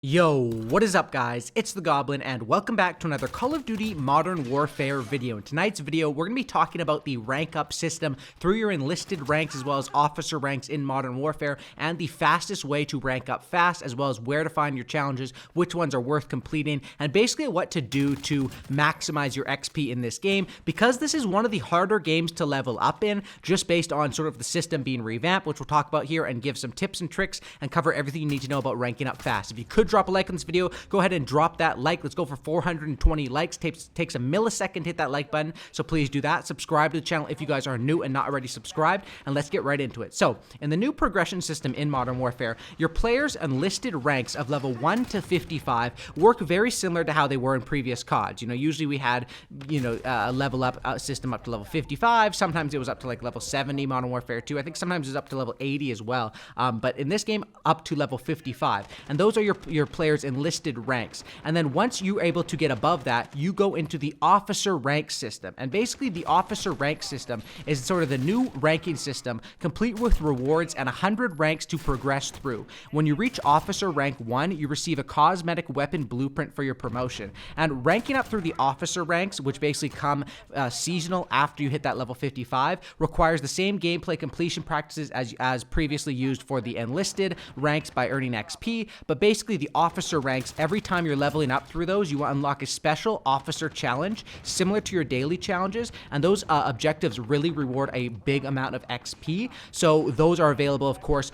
Yo, what is up guys? It's the Goblin and welcome back to another Call of Duty Modern Warfare video. In tonight's video, we're going to be talking about the rank up system through your enlisted ranks as well as officer ranks in Modern Warfare and the fastest way to rank up fast as well as where to find your challenges, which ones are worth completing, and basically what to do to maximize your XP in this game because this is one of the harder games to level up in just based on sort of the system being revamped, which we'll talk about here and give some tips and tricks and cover everything you need to know about ranking up fast. If you could drop a like on this video, go ahead and drop that like. Let's go for 420 likes. Takes a millisecond to hit that like button, so please do that. Subscribe to the channel if you guys are new and not already subscribed, and let's get right into it. So in the new progression system in Modern Warfare, your players' enlisted ranks of level 1 to 55 work very similar to how they were in previous CODs. Usually we had a level up system up to level 55. Sometimes it was up to like level 70. Modern Warfare 2, I think sometimes it was up to level 80 as well, but in this game up to level 55, and those are your players' enlisted ranks. And then once you're able to get above that, you go into the officer rank system. And basically the officer rank system is sort of the new ranking system, complete with rewards and 100 ranks to progress through. When you reach officer rank 1, you receive a cosmetic weapon blueprint for your promotion. And ranking up through the officer ranks, which basically come seasonal after you hit that level 55, requires the same gameplay completion practices as previously used for the enlisted ranks by earning XP, but basically the officer ranks, every time you're leveling up through those, you unlock a special officer challenge similar to your daily challenges, and those objectives really reward a big amount of XP. So those are available, of course,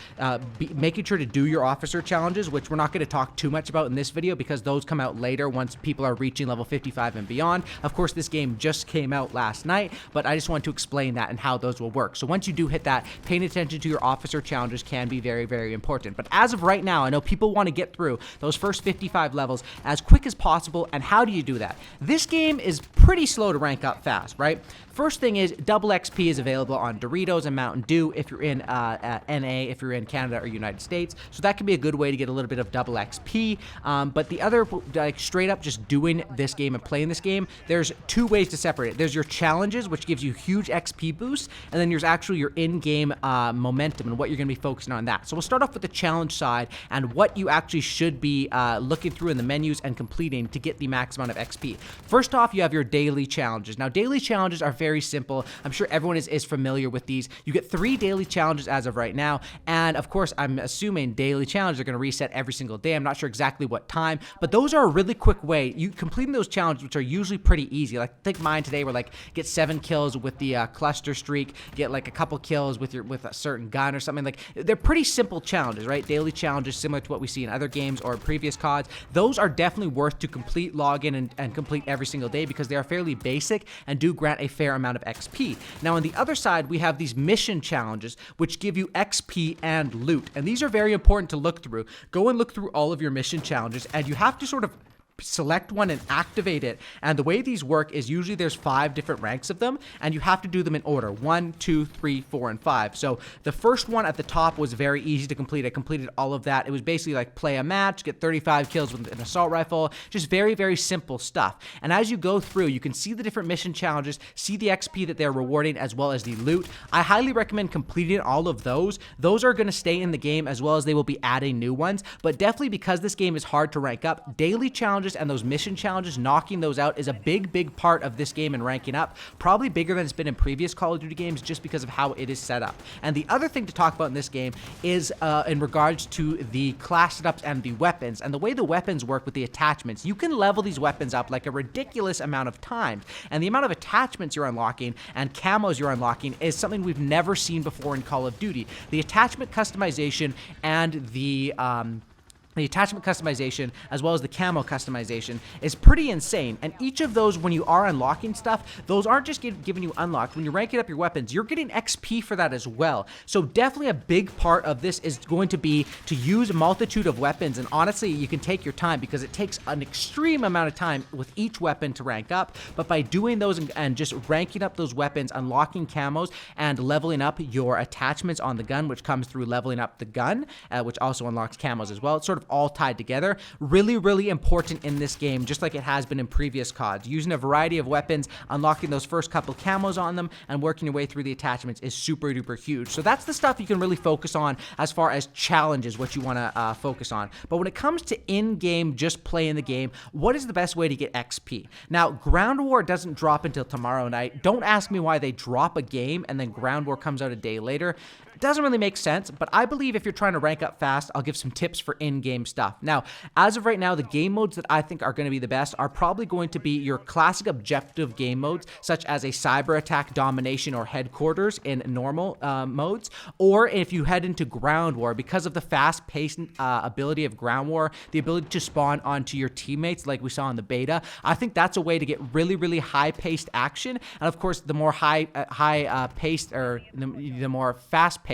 making sure to do your officer challenges, which we're not going to talk too much about in this video because those come out later once people are reaching level 55 and beyond. Of course, this game just came out last night, but I just want to explain that and how those will work. So once you do hit that, paying attention to your officer challenges can be very, very important. But as of right now, I know people want to get through those first 55 levels as quick as possible. And how do you do that? This game is pretty slow to rank up fast, right? First thing is double XP is available on Doritos and Mountain Dew if you're in NA, if you're in Canada or United States. So that can be a good way to get a little bit of double XP. But the other, like straight up just doing this game and playing this game, there's two ways to separate it. There's your challenges, which gives you huge XP boosts, and then there's actually your in-game momentum and what you're going to be focusing on that. So we'll start off with the challenge side and what you actually should be looking through in the menus and completing to get the max amount of XP. First off, you have your daily challenges. Now, daily challenges are very simple. I'm sure everyone is familiar with these. You get 3 daily challenges as of right now, and of course, I'm assuming daily challenges are going to reset every single day. I'm not sure exactly what time, but those are a really quick way. You completing those challenges, which are usually pretty easy. Like, I think mine today were like get 7 kills with the cluster streak, get like a couple kills with a certain gun or something. Like, they're pretty simple challenges, right? Daily challenges similar to what we see in other games or previous CODs. Those are definitely worth to complete, log in, and complete every single day because they are fairly basic and do grant a fair amount of XP. Now, on the other side, we have these mission challenges, which give you XP and loot. And these are very important to look through. Go and look through all of your mission challenges, and you have to sort of select one and activate it. And the way these work is usually there's 5 different ranks of them, and you have to do them in order: 1, 2, 3, 4, and 5. So the first one at the top was very easy to complete. I completed all of that. It was basically like play a match, get 35 kills with an assault rifle, just very, very simple stuff. And as you go through, you can see the different mission challenges, see the XP that they're rewarding, as well as the loot. I highly recommend completing all of those. Those are going to stay in the game, as well as they will be adding new ones. But definitely, because this game is hard to rank up, daily challenges and those mission challenges, knocking those out is a big part of this game and ranking up, probably bigger than it's been in previous Call of Duty games just because of how it is set up. And the other thing to talk about in this game is in regards to the class setups and the weapons and the way the weapons work with the attachments. You can level these weapons up like a ridiculous amount of times, and the amount of attachments you're unlocking and camos you're unlocking is something we've never seen before in Call of Duty. The attachment customization and the attachment customization, as well as the camo customization, is pretty insane. And each of those, when you are unlocking stuff, those aren't just giving you unlocked. When you're ranking up your weapons, you're getting XP for that as well. So definitely a big part of this is going to be to use a multitude of weapons. And honestly, you can take your time because it takes an extreme amount of time with each weapon to rank up. But by doing those and just ranking up those weapons, unlocking camos, and leveling up your attachments on the gun, which comes through leveling up the gun, which also unlocks camos as well, it's sort of all tied together. Really, really important in this game, just like it has been in previous CODs. Using a variety of weapons, unlocking those first couple camos on them, and working your way through the attachments is super duper huge. So that's the stuff you can really focus on as far as challenges, what you want to focus on. But when it comes to in-game, just playing the game, what is the best way to get XP? Now, Ground War doesn't drop until tomorrow night. Don't ask me why they drop a game and then Ground War comes out a day later. It doesn't really make sense, but I believe if you're trying to rank up fast, I'll give some tips for in-game stuff. Now, as of right now, the game modes that I think are going to be the best are probably going to be your classic objective game modes, such as a cyber attack, domination, or headquarters in normal modes. Or if you head into Ground War, because of the fast-paced ability of Ground War, the ability to spawn onto your teammates like we saw in the beta, I think that's a way to get really, really high-paced action. And of course, the more high-paced or the more fast-paced,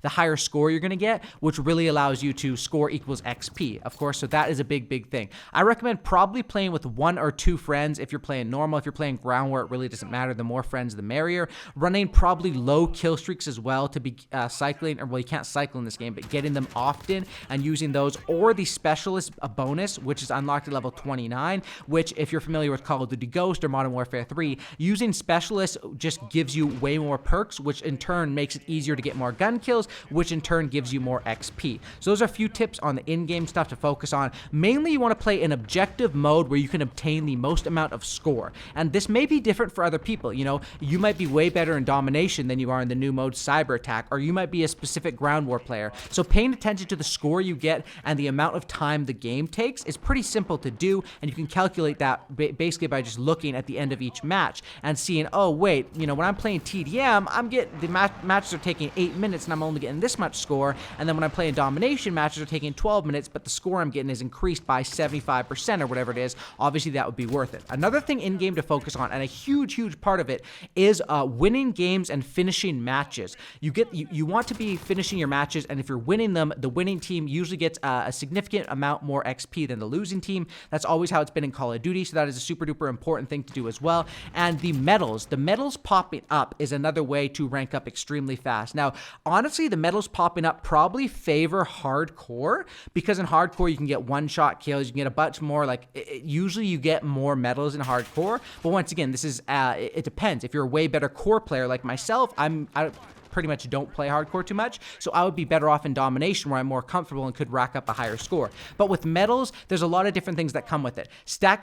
the higher score you're going to get, which really allows you to score equals XP, of course. So that is a big, big thing. I recommend probably playing with 1 or 2 friends if you're playing normal. If you're playing Ground War, it really doesn't matter. The more friends, the merrier. Running probably low kill streaks as well to be cycling, or well, you can't cycle in this game, but getting them often and using those, or the specialist bonus, which is unlocked at level 29, which if you're familiar with Call of Duty Ghost or Modern Warfare 3, using specialists just gives you way more perks, which in turn makes it easier to get more gun kills, which in turn gives you more XP. So those are a few tips on the in-game stuff to focus on. Mainly you want to play an objective mode where you can obtain the most amount of score. And this may be different for other people. You know, you might be way better in domination than you are in the new mode cyber attack, or you might be a specific Ground War player. So paying attention to the score you get and the amount of time the game takes is pretty simple to do, and you can calculate that basically by just looking at the end of each match and seeing, oh wait, you know, when I'm playing TDM, I'm getting the matches are taking 8 minutes and I'm only getting this much score, and then when I'm playing domination, matches are taking 12 minutes, but the score I'm getting is increased by 75% or whatever it is. Obviously that would be worth it. Another thing in game to focus on, and a huge part of it, is winning games and finishing matches. You want to be finishing your matches, and if you're winning them, the winning team usually gets a significant amount more XP than the losing team. That's always how it's been in Call of Duty, so that is a super duper important thing to do as well. And the medals popping up is another way to rank up extremely fast. Now, honestly, the medals popping up probably favor hardcore, because in hardcore you can get one-shot kills, you can get a bunch more, like usually you get more medals in hardcore, but once again, this is it depends. If you're a way better core player like myself, I pretty much don't play hardcore too much, so I would be better off in domination where I'm more comfortable and could rack up a higher score. But with medals, there's a lot of different things that come with it.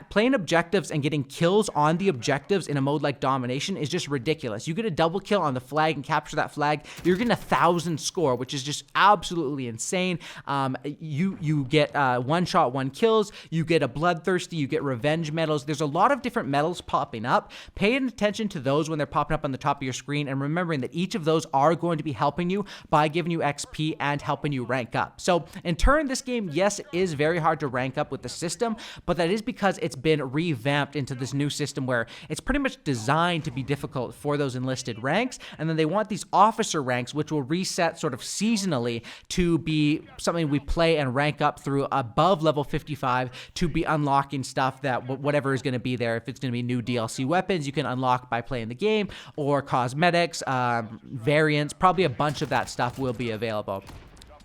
Playing objectives and getting kills on the objectives in a mode like domination is just ridiculous. You get a double kill on the flag and capture that flag, you're getting 1,000 score, which is just absolutely insane. You get one shot, one kills, you get a bloodthirsty, you get revenge medals. There's a lot of different medals popping up. Paying attention to those when they're popping up on the top of your screen, and remembering that each of those are going to be helping you by giving you XP and helping you rank up. So in turn, this game, yes, it is very hard to rank up with the system, but that is because it's been revamped into this new system where it's pretty much designed to be difficult for those enlisted ranks, and then they want these officer ranks, which will reset sort of seasonally to be something we play and rank up through above level 55 to be unlocking stuff that whatever is going to be there. If it's going to be new DLC weapons, you can unlock by playing the game, or cosmetics, variants, probably a bunch of that stuff will be available.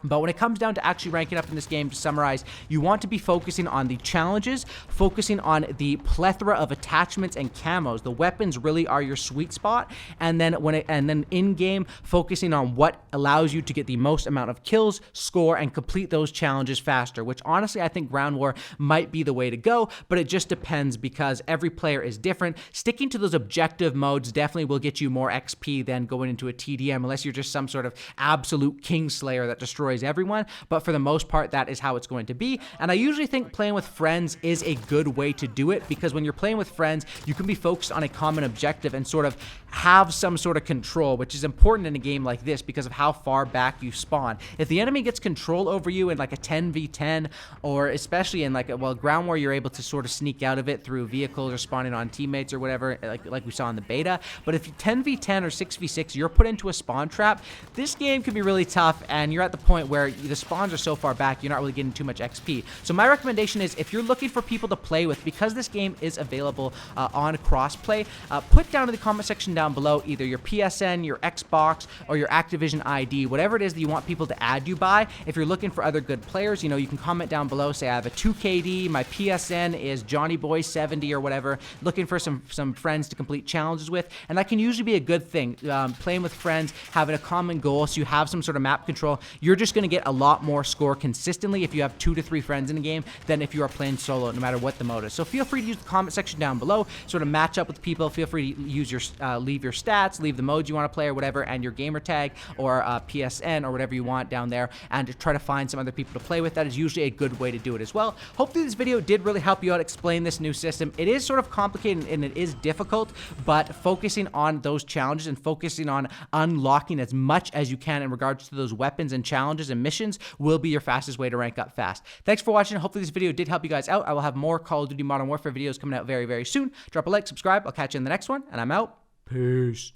But when it comes down to actually ranking up in this game, to summarize, you want to be focusing on the challenges, focusing on the plethora of attachments and camos. The weapons really are your sweet spot, and then in game, focusing on what allows you to get the most amount of kills, score, and complete those challenges faster. Which honestly, I think Ground War might be the way to go, but it just depends because every player is different. Sticking to those objective modes definitely will get you more XP than going into a TDM, unless you're just some sort of absolute Kingslayer that destroys everyone, but for the most part, that is how it's going to be. And I usually think playing with friends is a good way to do it, because when you're playing with friends, you can be focused on a common objective and sort of have some sort of control, which is important in a game like this because of how far back you spawn. If the enemy gets control over you in like a 10v10, or especially in like Ground War, you're able to sort of sneak out of it through vehicles or spawning on teammates or whatever, like we saw in the beta. But if 10v10 or 6v6, you're put into a spawn trap, this game can be really tough, and you're at the point point where the spawns are so far back, you're not really getting too much XP. So my recommendation is, if you're looking for people to play with, because this game is available on crossplay, put down in the comment section down below either your PSN, your Xbox, or your Activision ID, whatever it is that you want people to add you by. If you're looking for other good players, you know, you can comment down below, say I have a 2KD, my PSN is JohnnyBoy70 or whatever, looking for some friends to complete challenges with, and that can usually be a good thing. Playing with friends, having a common goal, so you have some sort of map control, you're just going to get a lot more score consistently if you have 2 to 3 friends in a game than if you are playing solo, no matter what the mode is. So feel free to use the comment section down below, sort of match up with people. Feel free to use your leave your stats, leave the modes you want to play or whatever, and your gamer tag or PSN or whatever you want down there, and to try to find some other people to play with. That is usually a good way to do it as well. Hopefully this video did really help you out explain this new system. It is sort of complicated and it is difficult, but focusing on those challenges and focusing on unlocking as much as you can in regards to those weapons and challenges and missions will be your fastest way to rank up fast. Thanks for watching. Hopefully this video did help you guys out. I will have more Call of Duty Modern Warfare videos coming out very, very soon. Drop a like, subscribe. I'll catch you in the next one, and I'm out. Peace.